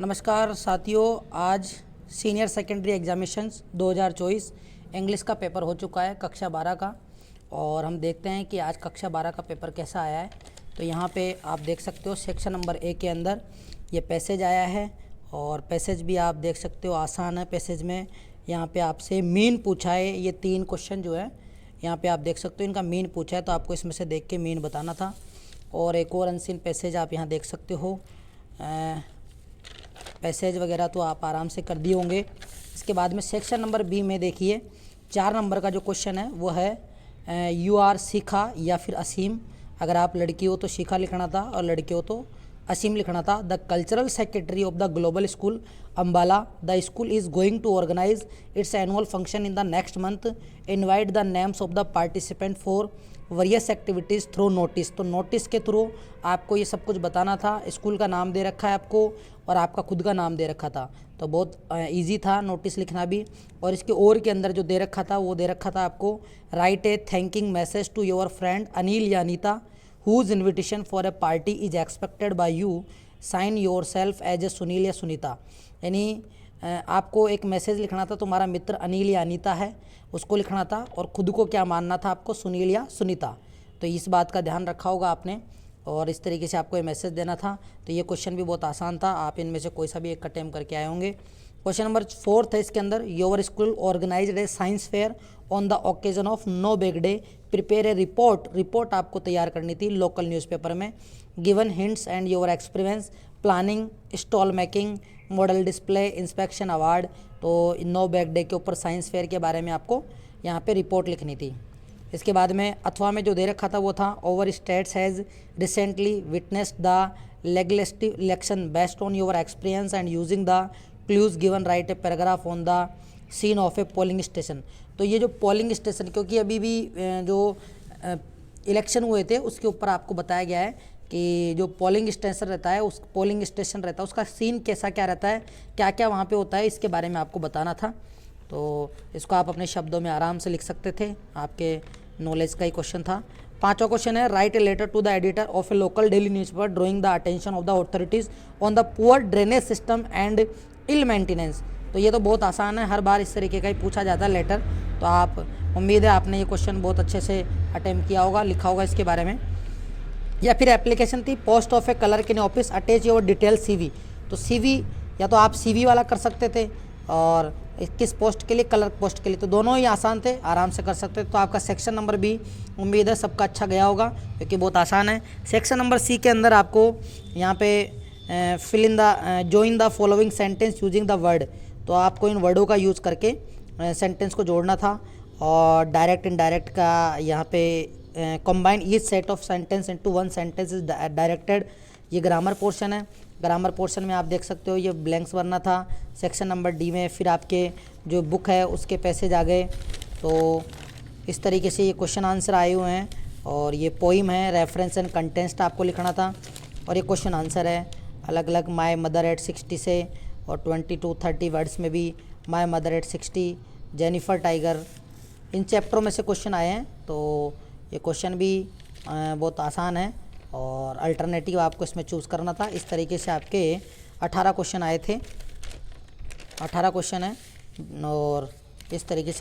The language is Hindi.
नमस्कार साथियों, आज सीनियर सेकेंडरी एग्जामिनेशंस 2024 इंग्लिश का पेपर हो चुका है कक्षा 12 का। और हम देखते हैं कि आज कक्षा 12 का पेपर कैसा आया है। तो यहाँ पे आप देख सकते हो सेक्शन नंबर ए के अंदर ये पैसेज आया है और पैसेज भी आप देख सकते हो आसान है। पैसेज में यहाँ पे आपसे मीन पूछा है, ये 3 क्वेश्चन जो है यहाँ पे आप देख सकते हो इनका मीन पूछा है, तो आपको इसमें से देख के मीन बताना था। और एक और अनसीन पैसेज आप यहाँ देख सकते हो, पैसेज वगैरह तो आप आराम से कर दिए होंगे। इसके बाद में सेक्शन नंबर बी में देखिए 4 नंबर का जो क्वेश्चन है वो है यू आर शिखा या फिर असीम। अगर आप लड़की हो तो शिखा लिखना था और लड़के हो तो असीम लिखना था। The cultural secretary of the global school Ambala, the school is going to organise its annual function in the next month, invite the names of the participant for various activities through notice. तो नोटिस के थ्रू आपको ये सब कुछ बताना था। स्कूल का नाम दे रखा है आपको और आपका खुद का नाम दे रखा था, तो बहुत इजी था नोटिस लिखना भी। और इसके और के अंदर जो दे रखा था वो दे रखा था आपको, write a thanking message to your friend Anil या Anita whose invitation for a party is expected by you, sign yourself as a Sunil या सुनीता। यानी आपको एक मैसेज लिखना था, तुम्हारा मित्र अनिल या अनीता है उसको लिखना था और ख़ुद को क्या मानना था आपको, सुनील या सुनीता। तो इस बात का ध्यान रखा होगा आपने और इस तरीके से आपको ये मैसेज देना था। तो ये क्वेश्चन भी बहुत आसान था, आप इनमें से कोई सा भी एक अटेम्प्ट करके आए होंगे। क्वेश्चन नंबर 4 है इसके अंदर, your school organised a science fair on the occasion of no bag day, prepare a report आपको तैयार करनी थी लोकल न्यूज़पेपर में। Given hints and your experience, planning, stall making, model display, inspection award. तो नो बैग डे के ऊपर साइंस फेयर के बारे में आपको यहाँ पे रिपोर्ट लिखनी थी। इसके बाद में अथवा में जो दे रखा था वो था, over states has recently witnessed the legislative election based on your experience and using the clues given, write a paragraph on the scene of a polling station. तो ये जो पोलिंग स्टेशन, क्योंकि अभी भी जो इलेक्शन हुए थे उसके ऊपर आपको बताया गया है कि जो पोलिंग स्टेशन रहता है, उस पोलिंग स्टेशन रहता है उसका सीन कैसा क्या रहता है, क्या क्या वहाँ पे होता है, इसके बारे में आपको बताना था। तो इसको आप अपने शब्दों में आराम से लिख सकते थे, आपके नॉलेज का ही क्वेश्चन था। 5वां क्वेश्चन है, write a letter to the editor of a local daily newspaper drawing the attention of the authorities on the poor drainage system and ill maintenance. तो ये तो बहुत आसान है, हर बार इस तरीके का ही पूछा जाता है लेटर। तो आप, उम्मीद है आपने ये क्वेश्चन बहुत अच्छे से अटेम्प्ट किया होगा, लिखा होगा इसके बारे में। या फिर एप्लीकेशन थी, post of A colour in office, attach your detail CV। तो CV या तो आप CV वाला कर सकते थे और किस पोस्ट के लिए, कलर पोस्ट के लिए, तो दोनों ही आसान थे, आराम से कर सकते थे। तो आपका सेक्शन नंबर B उम्मीद है सबका अच्छा गया होगा क्योंकि बहुत आसान है। सेक्शन नंबर C के अंदर आपको यहाँ पे fill in the join the following sentence using the word. तो आपको इन वर्डों का यूज़ करके सेंटेंस को जोड़ना था। और डायरेक्ट इनडायरेक्ट का यहाँ पे combine each set of sentence into one sentence is directed. ये ग्रामर पोर्शन है, ग्रामर पोर्शन में आप देख सकते हो ये ब्लैंक्स भरना था। सेक्शन नंबर D में फिर आपके जो बुक है उसके पैसेज आ गए। तो इस तरीके से ये क्वेश्चन आंसर आए हुए हैं। और ये पोइम है, रेफरेंस एंड कंटेंस्ट आपको लिखना था। और ये क्वेश्चन आंसर है अलग अलग, माय मदर एट 60 से और 20 to 30 वर्ड्स में भी my mother at 60, Jennifer tiger, इन चैप्टरों में से क्वेश्चन आए हैं। तो ये क्वेश्चन भी बहुत आसान है और अल्टरनेटिव आपको इसमें चूज़ करना था। इस तरीके से आपके 18 क्वेश्चन आए थे, 18 क्वेश्चन है और इस तरीके से